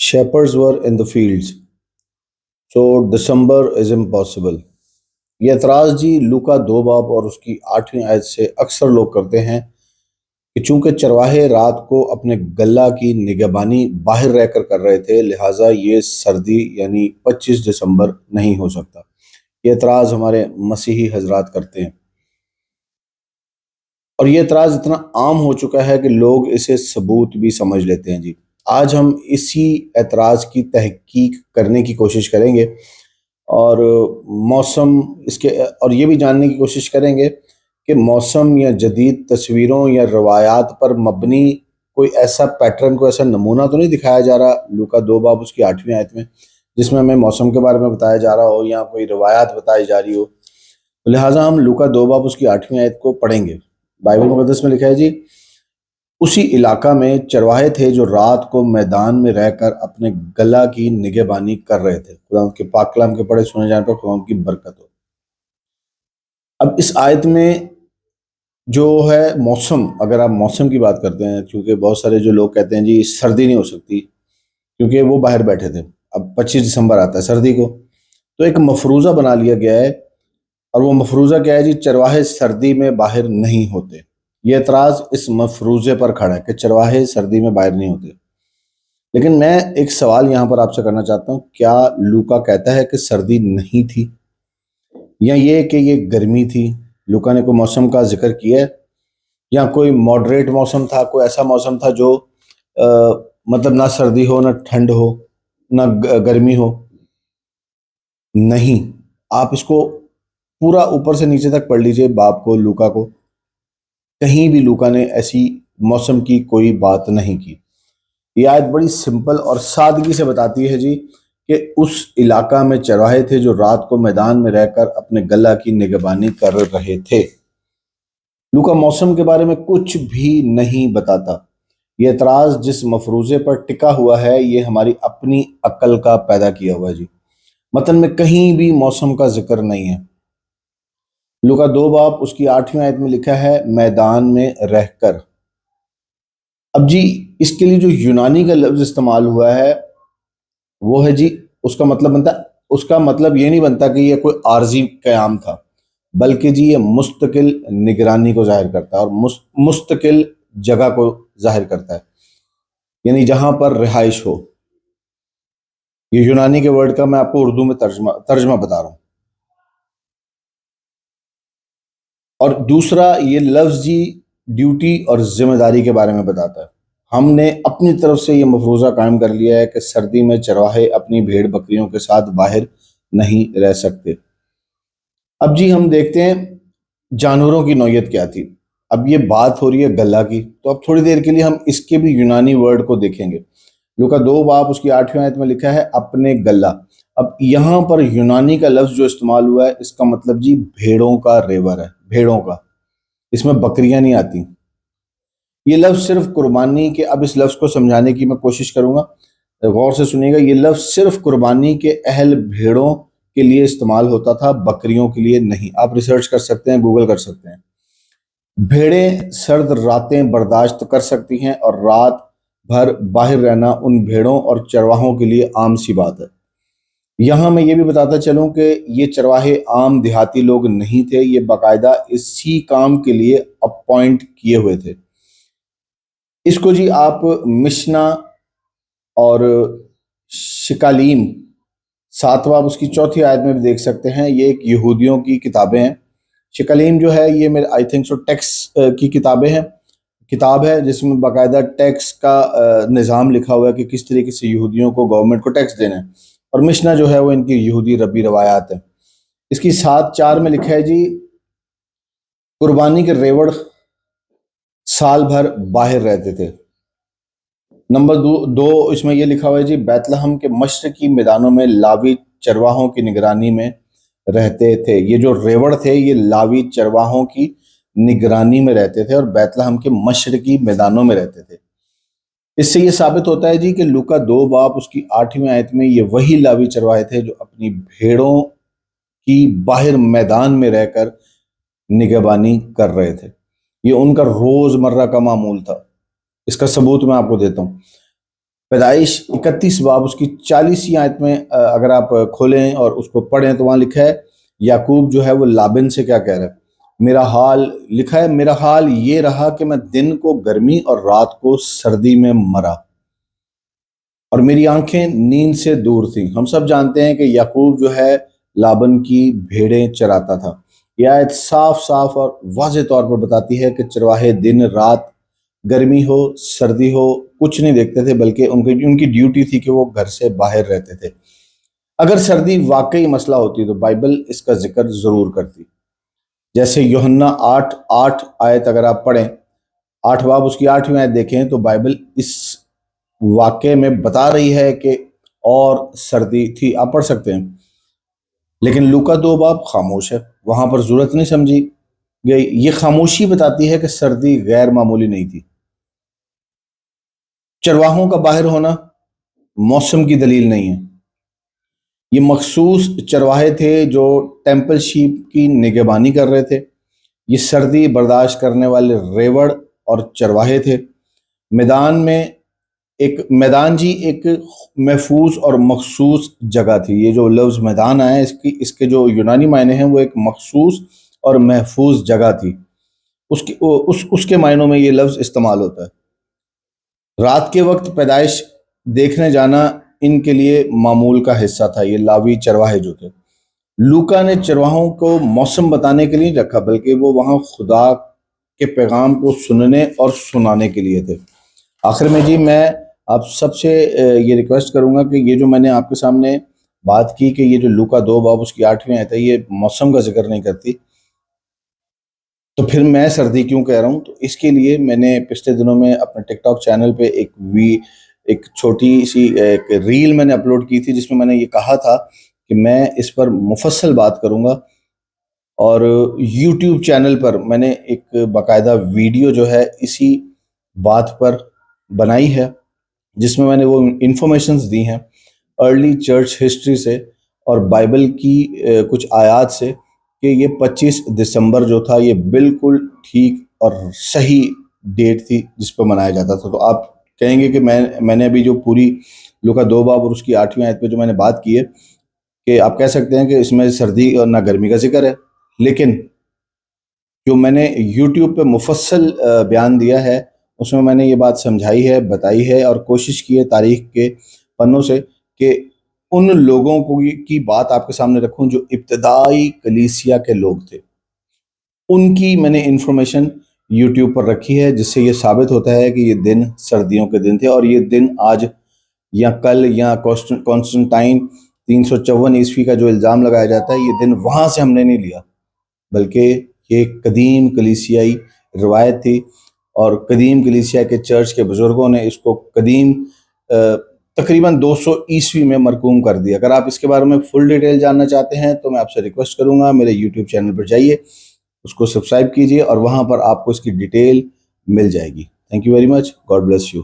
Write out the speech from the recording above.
Shepherds were in the fields, so December is impossible. یہ اعتراض جی لوکا دو باب اور اس کی 8ویں آیت سے اکثر لوگ کرتے ہیں کہ چونکہ چرواہے رات کو اپنے گلہ کی نگہبانی باہر رہ کر رہے تھے، لہٰذا یہ سردی یعنی 25 دسمبر نہیں ہو سکتا۔ یہ اعتراض ہمارے مسیحی حضرات کرتے ہیں، اور یہ اعتراض اتنا عام ہو چکا ہے کہ لوگ اسے ثبوت بھی سمجھ لیتے ہیں جی۔ آج ہم اسی اعتراض کی تحقیق کرنے کی کوشش کریں گے، اور موسم اس کے اور یہ بھی جاننے کی کوشش کریں گے کہ موسم یا جدید تصویروں یا روایات پر مبنی کوئی ایسا پیٹرن، کوئی ایسا نمونہ تو نہیں دکھایا جا رہا لوکا دو باب اس کی 8ویں آیت میں، جس میں ہمیں موسم کے بارے میں بتایا جا رہا ہو یا کوئی روایات بتائی جا رہی ہو۔ لہٰذا ہم لوکا دو باب اس کی 8ویں آیت کو پڑھیں گے۔ بائبل مقدس میں لکھا ہے جی، اسی علاقہ میں چرواہے تھے جو رات کو میدان میں رہ کر اپنے گلہ کی نگہبانی کر رہے تھے۔ خدا کے پاک کلام کے پڑھے سنے جانے پر خدا کی برکت ہو۔ اب اس آیت میں جو ہے موسم، اگر آپ موسم کی بات کرتے ہیں، کیونکہ بہت سارے جو لوگ کہتے ہیں جی سردی نہیں ہو سکتی کیونکہ وہ باہر بیٹھے تھے، اب 25 دسمبر آتا ہے سردی کو، تو ایک مفروضہ بنا لیا گیا ہے، اور وہ مفروضہ کیا ہے جی؟ چرواہے سردی میں باہر نہیں ہوتے۔ یہ اعتراض اس مفروضے پر کھڑا ہے کہ چرواہے سردی میں باہر نہیں ہوتے۔ لیکن میں ایک سوال یہاں پر آپ سے کرنا چاہتا ہوں، کیا لوکا کہتا ہے کہ سردی نہیں تھی، یا یہ کہ یہ گرمی تھی؟ لوکا نے کوئی موسم کا ذکر کیا ہے، یا کوئی ماڈریٹ موسم تھا، کوئی ایسا موسم تھا جو مطلب نہ سردی ہو، نہ ٹھنڈ ہو، نہ گرمی ہو؟ نہیں۔ آپ اس کو پورا اوپر سے نیچے تک پڑھ لیجئے باب کو، لوکا کو، کہیں بھی لوکا نے ایسی موسم کی کوئی بات نہیں کی۔ یہ آیت بڑی سمپل اور سادگی سے بتاتی ہے جی کہ اس علاقہ میں چرواہے تھے جو رات کو میدان میں رہ کر اپنے گلہ کی نگہبانی کر رہے تھے۔ لوکا موسم کے بارے میں کچھ بھی نہیں بتاتا۔ یہ اعتراض جس مفروضے پر ٹکا ہوا ہے، یہ ہماری اپنی عقل کا پیدا کیا ہوا ہے جی۔ متن میں کہیں بھی موسم کا ذکر نہیں ہے۔ لوکا دو باب اس کی 8ویں آیت میں لکھا ہے میدان میں رہ کر۔ اب جی اس کے لیے جو یونانی کا لفظ استعمال ہوا ہے وہ ہے جی، اس کا مطلب یہ نہیں بنتا کہ یہ کوئی عارضی قیام تھا، بلکہ جی یہ مستقل نگرانی کو ظاہر کرتا ہے، اور مستقل جگہ کو ظاہر کرتا ہے، یعنی جہاں پر رہائش ہو۔ یہ یونانی کے ورڈ کا میں آپ کو اردو میں ترجمہ بتا رہا ہوں۔ اور دوسرا، یہ لفظ جی ڈیوٹی اور ذمہ داری کے بارے میں بتاتا ہے۔ ہم نے اپنی طرف سے یہ مفروضہ قائم کر لیا ہے کہ سردی میں چرواہے اپنی بھیڑ بکریوں کے ساتھ باہر نہیں رہ سکتے۔ اب جی ہم دیکھتے ہیں جانوروں کی نوعیت کیا تھی۔ اب یہ بات ہو رہی ہے گلہ کی، تو اب تھوڑی دیر کے لیے ہم اس کے بھی یونانی ورڈ کو دیکھیں گے۔ لوکا دو باب اس کی 8ویں آیت میں لکھا ہے اپنے گلہ۔ اب یہاں پر یونانی کا لفظ جو استعمال ہوا ہے، اس کا مطلب جی بھیڑوں کا ریور ہے، بھیڑوں کا، اس میں بکریاں نہیں آتی۔ یہ لفظ صرف قربانی کے، اب اس لفظ کو سمجھانے کی میں کوشش کروں گا، غور سے سنیے گا۔ یہ لفظ صرف قربانی کے اہل بھیڑوں کے لیے استعمال ہوتا تھا، بکریوں کے لیے نہیں۔ آپ ریسرچ کر سکتے ہیں، گوگل کر سکتے ہیں۔ بھیڑیں سرد راتیں برداشت کر سکتی ہیں، اور رات بھر باہر رہنا ان بھیڑوں اور چرواہوں کے لیے عام سی بات ہے۔ یہاں میں یہ بھی بتاتا چلوں کہ یہ چرواہے عام دیہاتی لوگ نہیں تھے، یہ باقاعدہ اسی کام کے لیے اپوائنٹ کیے ہوئے تھے۔ اس کو جی آپ مشنا اور شکالیم 7 اس کی 4 آیت میں بھی دیکھ سکتے ہیں۔ یہ ایک یہودیوں کی کتابیں ہیں۔ شکالیم جو ہے یہ میرے آئی تھنک سو ٹیکس کی کتاب ہے، جس میں باقاعدہ ٹیکس کا نظام لکھا ہوا ہے کہ کس طریقے سے یہودیوں کو گورنمنٹ کو ٹیکس دینا ہے۔ اور مشنا جو ہے وہ ان کی یہودی ربی روایات ہے۔ اس کی 7:4 میں لکھا ہے جی قربانی کے ریوڑ سال بھر باہر رہتے تھے۔ نمبر 2 اس میں یہ لکھا ہوا ہے جی بیت لحم کے مشرقی میدانوں میں لاوی چرواہوں کی نگرانی میں رہتے تھے۔ یہ جو ریوڑ تھے یہ لاوی چرواہوں کی نگرانی میں رہتے تھے اور بیت لحم کے مشرقی میدانوں میں رہتے تھے۔ اس سے یہ ثابت ہوتا ہے جی کہ لوکا 2 باب اس کی 8ویں آیت میں یہ وہی لاوی چرواہے تھے جو اپنی بھیڑوں کی باہر میدان میں رہ کر نگہبانی کر رہے تھے۔ یہ ان کا روز مرہ کا معمول تھا۔ اس کا ثبوت میں آپ کو دیتا ہوں۔ پیدائش 31 باب اس کی 40 آیت میں اگر آپ کھولیں اور اس کو پڑھیں تو وہاں لکھا ہے یعقوب جو ہے وہ لابن سے کیا کہہ رہا ہے، میرا حال لکھا ہے، میرا حال یہ رہا کہ میں دن کو گرمی اور رات کو سردی میں مرا اور میری آنکھیں نیند سے دور تھیں۔ ہم سب جانتے ہیں کہ یعقوب جو ہے لابن کی بھیڑیں چراتا تھا۔ یہ آیت صاف صاف اور واضح طور پر بتاتی ہے کہ چرواہے دن رات گرمی ہو سردی ہو کچھ نہیں دیکھتے تھے، بلکہ ان کی ڈیوٹی تھی کہ وہ گھر سے باہر رہتے تھے۔ اگر سردی واقعی مسئلہ ہوتی تو بائبل اس کا ذکر ضرور کرتی، جیسے یوحنا 8:8 آیت اگر آپ پڑھیں، 8 باب اس کی 8ویں آیت دیکھیں تو بائبل اس واقعے میں بتا رہی ہے کہ اور سردی تھی، آپ پڑھ سکتے ہیں۔ لیکن لوکا 2 باب خاموش ہے، وہاں پر ضرورت نہیں سمجھی گئی۔ یہ خاموشی بتاتی ہے کہ سردی غیر معمولی نہیں تھی۔ چرواہوں کا باہر ہونا موسم کی دلیل نہیں ہے، یہ مخصوص چرواہے تھے جو ٹیمپل شیپ کی نگہبانی کر رہے تھے۔ یہ سردی برداشت کرنے والے ریوڑ اور چرواہے تھے۔ میدان جی ایک محفوظ اور مخصوص جگہ تھی۔ یہ جو لفظ میدان آیا ہے اس کے جو یونانی معنی ہیں وہ ایک مخصوص اور محفوظ جگہ تھی، اس کے معنوں میں یہ لفظ استعمال ہوتا ہے۔ رات کے وقت پیدائش دیکھنے جانا ان کے لیے معمول کا حصہ تھا، یہ لاوی چرواہے جو تھے۔ لوکا نے چرواہوں کو موسم بتانے کے لیے رکھا، بلکہ وہ وہاں خدا کے پیغام کو سننے اور سنانے کے لیے تھے۔ آخر میں جی میں آپ سب سے یہ ریکویسٹ کروں گا کہ یہ جو میں نے آپ کے سامنے بات کی کہ یہ جو لوکا 2 باب اس کی 8ویں آیت ہے یہ موسم کا ذکر نہیں کرتی، تو پھر میں سردی کیوں کہہ رہا ہوں؟ تو اس کے لیے میں نے پچھلے دنوں میں اپنے ٹک ٹاک چینل پہ ایک چھوٹی سی ایک ریل میں نے اپلوڈ کی تھی، جس میں نے یہ کہا تھا کہ میں اس پر مفصل بات کروں گا، اور یوٹیوب چینل پر میں نے ایک باقاعدہ ویڈیو جو ہے اسی بات پر بنائی ہے، جس میں نے وہ انفارمیشنز دی ہیں ارلی چرچ ہسٹری سے اور بائبل کی کچھ آیات سے، کہ یہ 25 دسمبر جو تھا یہ بالکل ٹھیک اور صحیح ڈیٹ تھی جس پہ منایا جاتا تھا۔ تو آپ کہیں گے کہ میں نے ابھی جو پوری لوکا 2 باب اور اس کی 8ویں آیت پہ جو میں نے بات کی ہے کہ آپ کہہ سکتے ہیں کہ اس میں سردی اور نہ گرمی کا ذکر ہے، لیکن جو میں نے یوٹیوب پہ مفصل بیان دیا ہے اس میں نے یہ بات سمجھائی ہے، بتائی ہے اور کوشش کی ہے تاریخ کے پنوں سے کہ ان لوگوں کی بات آپ کے سامنے رکھوں جو ابتدائی کلیسیا کے لوگ تھے، ان کی میں نے انفارمیشن یوٹیوب پر رکھی ہے، جس سے یہ ثابت ہوتا ہے کہ یہ دن سردیوں کے دن تھے، اور یہ دن آج یا کل یا کانسٹنٹائن 354 عیسوی کا جو الزام لگایا جاتا ہے یہ دن وہاں سے ہم نے نہیں لیا، بلکہ یہ قدیم کلیسیائی روایت تھی، اور قدیم کلیسیا کے چرچ کے بزرگوں نے اس کو تقریباً 200 عیسوی میں مرقوم کر دیا۔ اگر آپ اس کے بارے میں فل ڈیٹیل جاننا چاہتے ہیں تو میں آپ سے ریکویسٹ کروں گا میرے یوٹیوب چینل پر جائیے، اس کو سبسکرائب کیجئے اور وہاں پر آپ کو اس کی ڈیٹیل مل جائے گی۔ Thank you very much, God bless you.